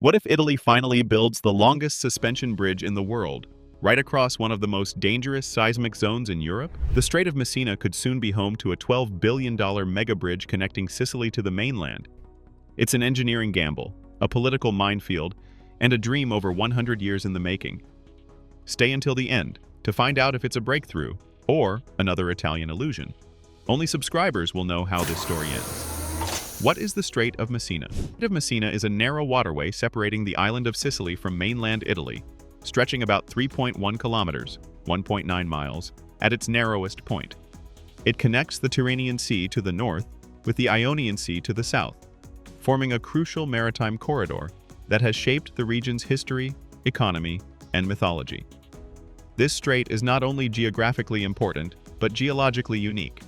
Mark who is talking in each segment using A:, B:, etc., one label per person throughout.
A: What if Italy finally builds the longest suspension bridge in the world, right across one of the most dangerous seismic zones in Europe? The Strait of Messina could soon be home to a $12 billion megabridge connecting Sicily to the mainland. It's an engineering gamble, a political minefield, and a dream over 100 years in the making. Stay until the end to find out if it's a breakthrough or another Italian illusion. Only subscribers will know how this story ends. What is the Strait of Messina? The Strait of Messina is a narrow waterway separating the island of Sicily from mainland Italy, stretching about 3.1 kilometers, 1.9 miles, at its narrowest point. It connects the Tyrrhenian Sea to the north with the Ionian Sea to the south, forming a crucial maritime corridor that has shaped the region's history, economy, and mythology. This strait is not only geographically important, but geologically unique.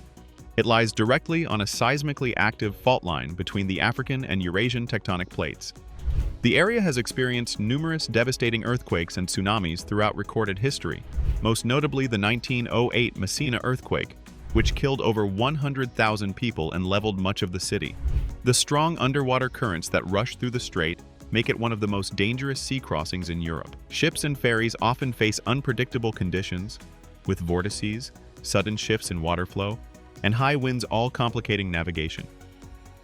A: It lies directly on a seismically active fault line between the African and Eurasian tectonic plates. The area has experienced numerous devastating earthquakes and tsunamis throughout recorded history, most notably the 1908 Messina earthquake, which killed over 100,000 people and leveled much of the city. The strong underwater currents that rush through the strait make it one of the most dangerous sea crossings in Europe. Ships and ferries often face unpredictable conditions, with vortices, sudden shifts in water flow, and high winds all complicating navigation.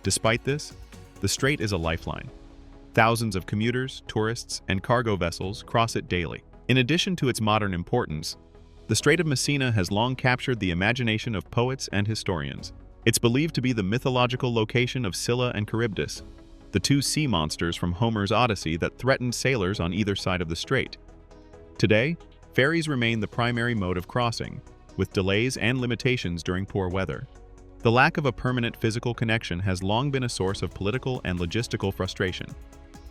A: Despite this, the strait is a lifeline. Thousands of commuters, tourists, and cargo vessels cross it daily. In addition to its modern importance, the Strait of Messina has long captured the imagination of poets and historians. It's believed to be the mythological location of Scylla and Charybdis, the two sea monsters from Homer's Odyssey that threatened sailors on either side of the strait. Today, ferries remain the primary mode of crossing, with delays and limitations during poor weather. The lack of a permanent physical connection has long been a source of political and logistical frustration.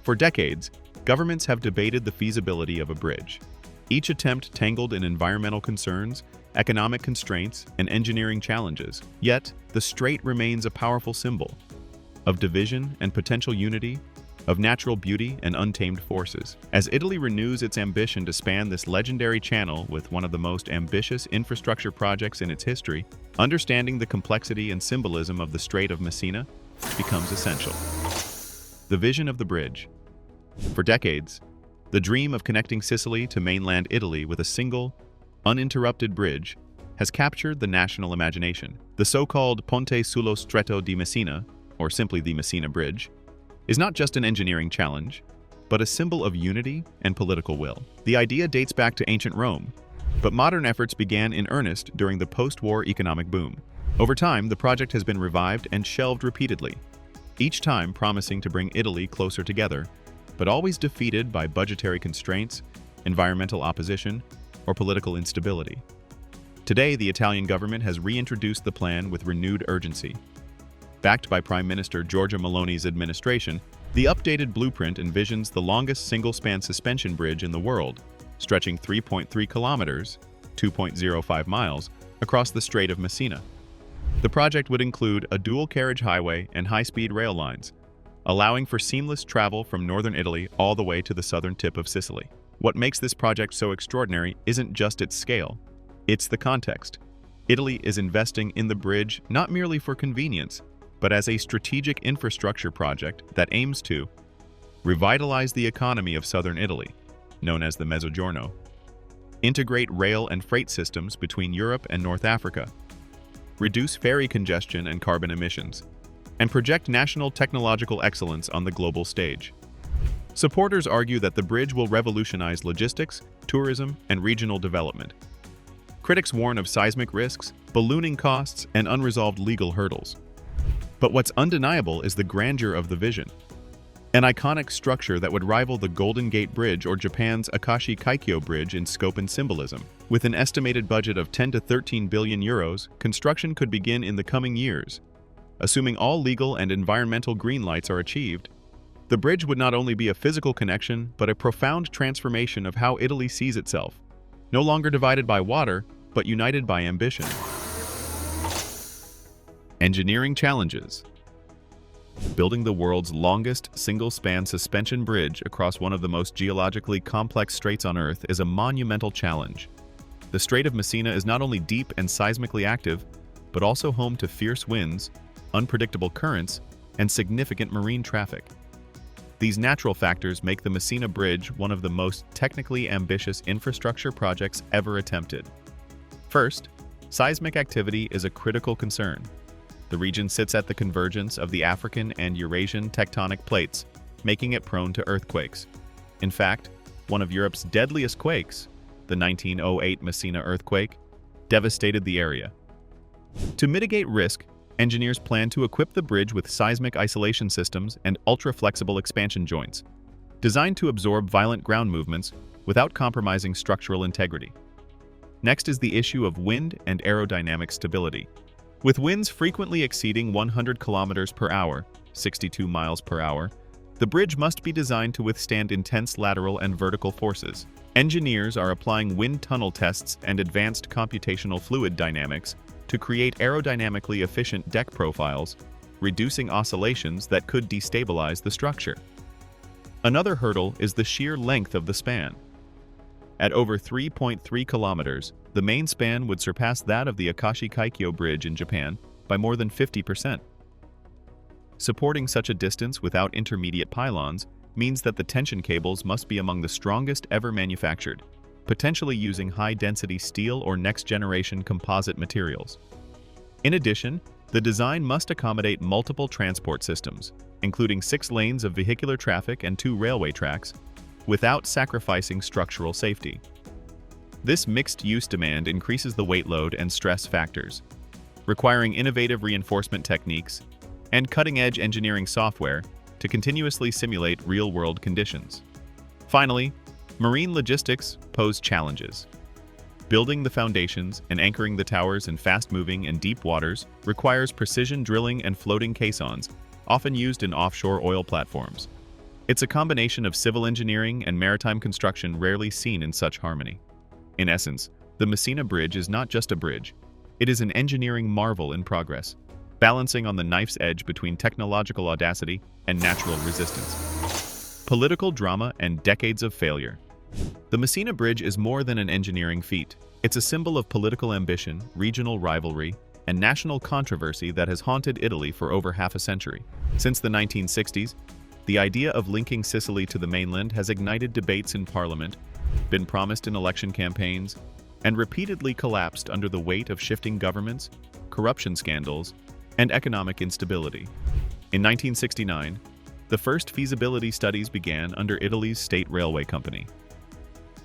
A: For decades, governments have debated the feasibility of a bridge, each attempt tangled in environmental concerns, economic constraints, and engineering challenges. Yet, the strait remains a powerful symbol of division and potential unity, of natural beauty and untamed forces. As Italy renews its ambition to span this legendary channel with one of the most ambitious infrastructure projects in its history, understanding the complexity and symbolism of the Strait of Messina becomes essential. The vision of the bridge. For decades, the dream of connecting Sicily to mainland Italy with a single, uninterrupted bridge has captured the national imagination. The so-called Ponte sullo Stretto di Messina, or simply the Messina Bridge, is not just an engineering challenge, but a symbol of unity and political will. The idea dates back to ancient Rome, but modern efforts began in earnest during the post-war economic boom. Over time, the project has been revived and shelved repeatedly, each time promising to bring Italy closer together, but always defeated by budgetary constraints, environmental opposition, or political instability. Today, the Italian government has reintroduced the plan with renewed urgency. Backed by Prime Minister Giorgia Meloni's administration, the updated blueprint envisions the longest single-span suspension bridge in the world, stretching 3.3 kilometers, 2.05 miles, across the Strait of Messina. The project would include a dual-carriage highway and high-speed rail lines, allowing for seamless travel from northern Italy all the way to the southern tip of Sicily. What makes this project so extraordinary isn't just its scale, it's the context. Italy is investing in the bridge not merely for convenience, but as a strategic infrastructure project that aims to revitalize the economy of southern Italy, known as the Mezzogiorno, integrate rail and freight systems between Europe and North Africa, reduce ferry congestion and carbon emissions, and project national technological excellence on the global stage. Supporters argue that the bridge will revolutionize logistics, tourism, and regional development. Critics warn of seismic risks, ballooning costs, and unresolved legal hurdles. But what's undeniable is the grandeur of the vision. An iconic structure that would rival the Golden Gate Bridge or Japan's Akashi Kaikyo Bridge in scope and symbolism. With an estimated budget of 10 to 13 billion euros, construction could begin in the coming years. Assuming all legal and environmental green lights are achieved, the bridge would not only be a physical connection, but a profound transformation of how Italy sees itself. No longer divided by water, but united by ambition. Engineering challenges. Building the world's longest single-span suspension bridge across one of the most geologically complex straits on Earth is a monumental challenge. The Strait of Messina is not only deep and seismically active, but also home to fierce winds, unpredictable currents, and significant marine traffic. These natural factors make the Messina Bridge one of the most technically ambitious infrastructure projects ever attempted. First, seismic activity is a critical concern. The region sits at the convergence of the African and Eurasian tectonic plates, making it prone to earthquakes. In fact, one of Europe's deadliest quakes, the 1908 Messina earthquake, devastated the area. To mitigate risk, engineers plan to equip the bridge with seismic isolation systems and ultra-flexible expansion joints, designed to absorb violent ground movements without compromising structural integrity. Next is the issue of wind and aerodynamic stability. With winds frequently exceeding 100 kilometers per hour, 62 miles per hour, the bridge must be designed to withstand intense lateral and vertical forces. Engineers are applying wind tunnel tests and advanced computational fluid dynamics to create aerodynamically efficient deck profiles, reducing oscillations that could destabilize the structure. Another hurdle is the sheer length of the span. At over 3.3 kilometers, the main span would surpass that of the Akashi Kaikyo Bridge in Japan by more than 50%. Supporting such a distance without intermediate pylons means that the tension cables must be among the strongest ever manufactured, potentially using high-density steel or next-generation composite materials. In addition, the design must accommodate multiple transport systems, including 6 lanes of vehicular traffic and 2 railway tracks, without sacrificing structural safety. This mixed-use demand increases the weight load and stress factors, requiring innovative reinforcement techniques and cutting-edge engineering software to continuously simulate real-world conditions. Finally, marine logistics pose challenges. Building the foundations and anchoring the towers in fast-moving and deep waters requires precision drilling and floating caissons, often used in offshore oil platforms. It's a combination of civil engineering and maritime construction rarely seen in such harmony. In essence, the Messina Bridge is not just a bridge. It is an engineering marvel in progress, balancing on the knife's edge between technological audacity and natural resistance. Political drama and decades of failure. The Messina Bridge is more than an engineering feat. It's a symbol of political ambition, regional rivalry, and national controversy that has haunted Italy for over half a century. Since the 1960s, the idea of linking Sicily to the mainland has ignited debates in parliament, been promised in election campaigns, and repeatedly collapsed under the weight of shifting governments, corruption scandals, and economic instability. In 1969, the first feasibility studies began under Italy's state railway company.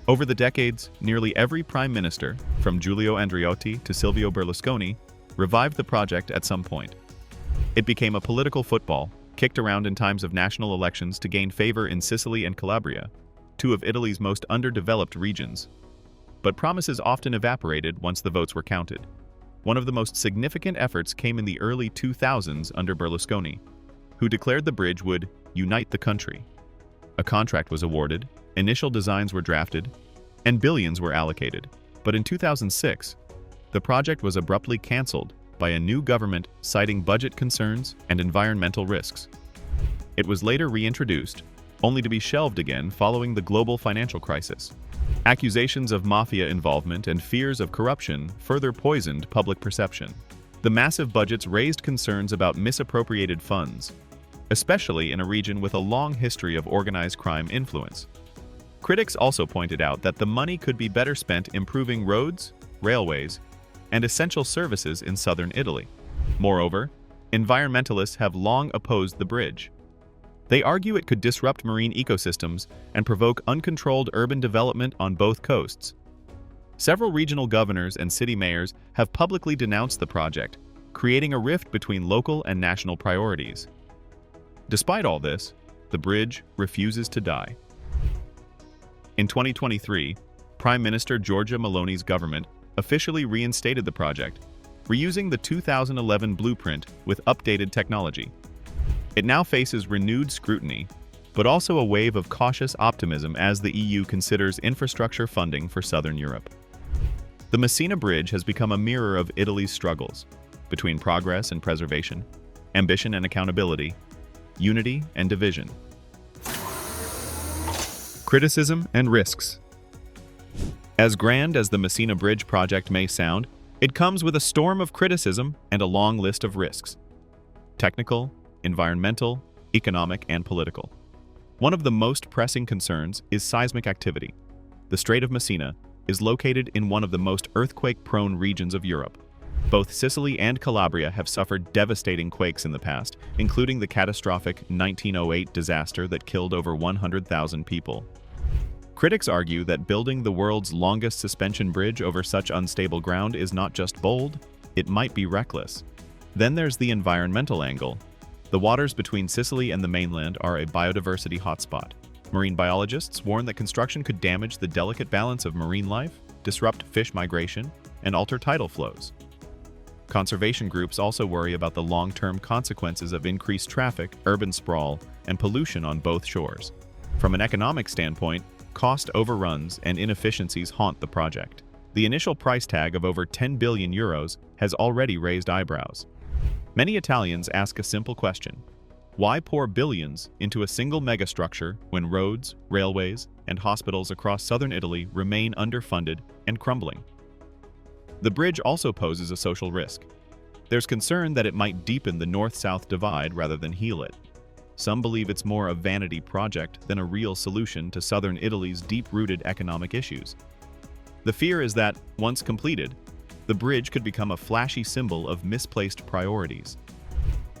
A: Over the decades, nearly every prime minister, from Giulio Andreotti to Silvio Berlusconi, revived the project at some point. It became a political football, kicked around in times of national elections to gain favor in Sicily and Calabria, 2 of Italy's most underdeveloped regions. But promises often evaporated once the votes were counted. One of the most significant efforts came in the early 2000s under Berlusconi, who declared the bridge would unite the country. A contract was awarded, initial designs were drafted, and billions were allocated. But in 2006, the project was abruptly cancelled by a new government citing budget concerns and environmental risks. It was later reintroduced, only to be shelved again following the global financial crisis. Accusations of mafia involvement and fears of corruption further poisoned public perception. The massive budgets raised concerns about misappropriated funds, especially in a region with a long history of organized crime influence. Critics also pointed out that the money could be better spent improving roads, railways, and essential services in southern Italy. Moreover, environmentalists have long opposed the bridge. They argue it could disrupt marine ecosystems and provoke uncontrolled urban development on both coasts. Several regional governors and city mayors have publicly denounced the project, creating a rift between local and national priorities. Despite all this, the bridge refuses to die. In 2023, Prime Minister Giorgia Meloni's government officially reinstated the project, reusing the 2011 blueprint with updated technology. It now faces renewed scrutiny, but also a wave of cautious optimism as the EU considers infrastructure funding for southern Europe. The Messina Bridge has become a mirror of Italy's struggles between progress and preservation, ambition and accountability, unity and division. Criticism and risks. As grand as the Messina Bridge project may sound, it comes with a storm of criticism and a long list of risks: technical, environmental, economic, and political. One of the most pressing concerns is seismic activity. The Strait of Messina is located in one of the most earthquake-prone regions of Europe. Both Sicily and Calabria have suffered devastating quakes in the past, including the catastrophic 1908 disaster that killed over 100,000 people. Critics argue that building the world's longest suspension bridge over such unstable ground is not just bold, it might be reckless. Then there's the environmental angle. The waters between Sicily and the mainland are a biodiversity hotspot. Marine biologists warn that construction could damage the delicate balance of marine life, disrupt fish migration, and alter tidal flows. Conservation groups also worry about the long-term consequences of increased traffic, urban sprawl, and pollution on both shores. From an economic standpoint, cost overruns and inefficiencies haunt the project. The initial price tag of over 10 billion euros has already raised eyebrows. Many Italians ask a simple question: why pour billions into a single megastructure when roads, railways, and hospitals across southern Italy remain underfunded and crumbling? The bridge also poses a social risk. There's concern that it might deepen the north-south divide rather than heal it. Some believe it's more a vanity project than a real solution to southern Italy's deep-rooted economic issues. The fear is that, once completed, the bridge could become a flashy symbol of misplaced priorities.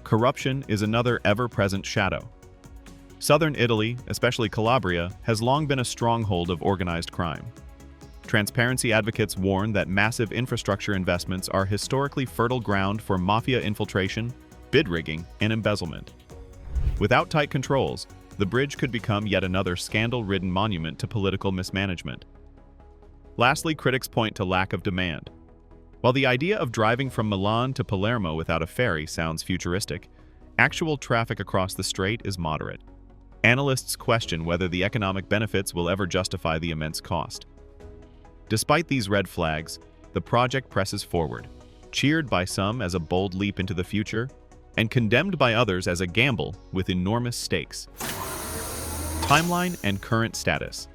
A: Corruption is another ever-present shadow. Southern Italy, especially Calabria, has long been a stronghold of organized crime. Transparency advocates warn that massive infrastructure investments are historically fertile ground for mafia infiltration, bid rigging, and embezzlement. Without tight controls, the bridge could become yet another scandal-ridden monument to political mismanagement. Lastly, critics point to lack of demand. While the idea of driving from Milan to Palermo without a ferry sounds futuristic, actual traffic across the strait is moderate. Analysts question whether the economic benefits will ever justify the immense cost. Despite these red flags, the project presses forward, cheered by some as a bold leap into the future, and condemned by others as a gamble with enormous stakes. Timeline and current status.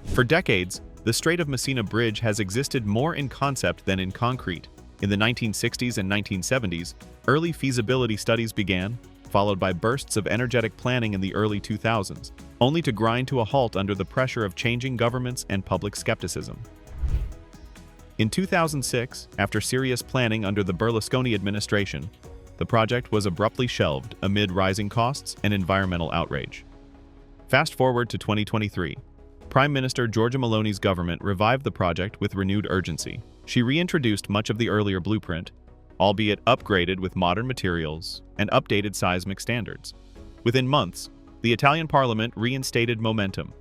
A: For decades, the Strait of Messina Bridge has existed more in concept than in concrete. In the 1960s and 1970s, early feasibility studies began, followed by bursts of energetic planning in the early 2000s, only to grind to a halt under the pressure of changing governments and public skepticism. In 2006, after serious planning under the Berlusconi administration, the project was abruptly shelved amid rising costs and environmental outrage. Fast forward to 2023. Prime Minister Giorgia Meloni's government revived the project with renewed urgency. She reintroduced much of the earlier blueprint, albeit upgraded with modern materials and updated seismic standards. Within months, the Italian parliament reinstated momentum,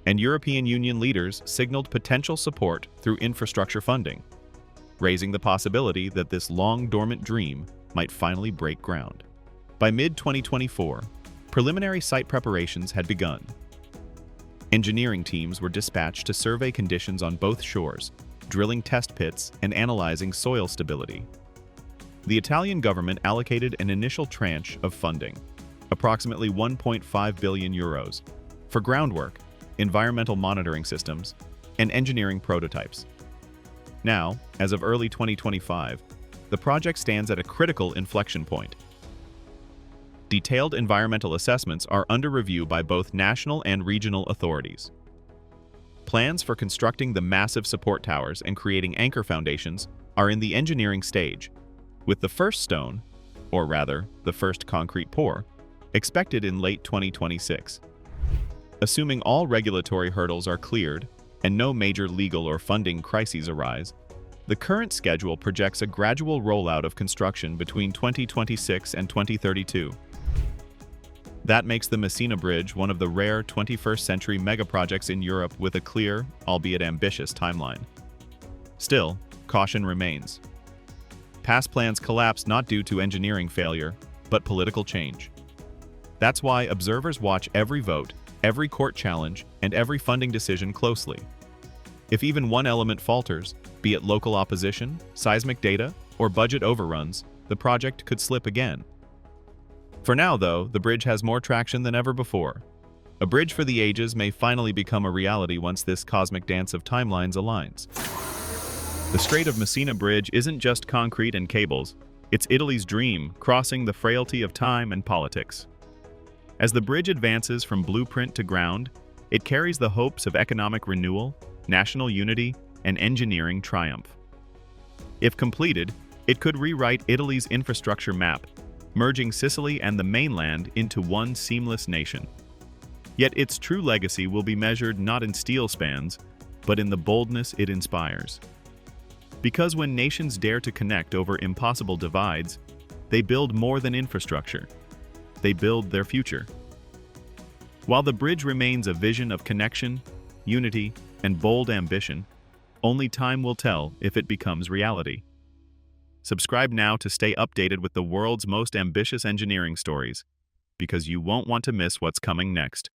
A: and European Union leaders signaled potential support through infrastructure funding, raising the possibility that this long-dormant dream might finally break ground. By mid-2024, preliminary site preparations had begun. Engineering teams were dispatched to survey conditions on both shores, drilling test pits and analyzing soil stability. The Italian government allocated an initial tranche of funding, approximately 1.5 billion euros, for groundwork, environmental monitoring systems, and engineering prototypes. Now, as of early 2025, the project stands at a critical inflection point. Detailed environmental assessments are under review by both national and regional authorities. Plans for constructing the massive support towers and creating anchor foundations are in the engineering stage, with the first stone, or rather, the first concrete pour, expected in late 2026. Assuming all regulatory hurdles are cleared and no major legal or funding crises arise, the current schedule projects a gradual rollout of construction between 2026 and 2032. That makes the Messina Bridge one of the rare 21st-century megaprojects in Europe with a clear, albeit ambitious, timeline. Still, caution remains. Past plans collapsed not due to engineering failure, but political change. That's why observers watch every vote, every court challenge, and every funding decision closely. If even one element falters, be it local opposition, seismic data, or budget overruns, the project could slip again. For now, though, the bridge has more traction than ever before. A bridge for the ages may finally become a reality once this cosmic dance of timelines aligns. The Strait of Messina Bridge isn't just concrete and cables, it's Italy's dream, crossing the frailty of time and politics. As the bridge advances from blueprint to ground, it carries the hopes of economic renewal, national unity, and engineering triumph. If completed, it could rewrite Italy's infrastructure map, merging Sicily and the mainland into one seamless nation. Yet its true legacy will be measured not in steel spans, but in the boldness it inspires. Because when nations dare to connect over impossible divides, they build more than infrastructure. They build their future. While the bridge remains a vision of connection, unity, and bold ambition, only time will tell if it becomes reality. Subscribe now to stay updated with the world's most ambitious engineering stories, because you won't want to miss what's coming next.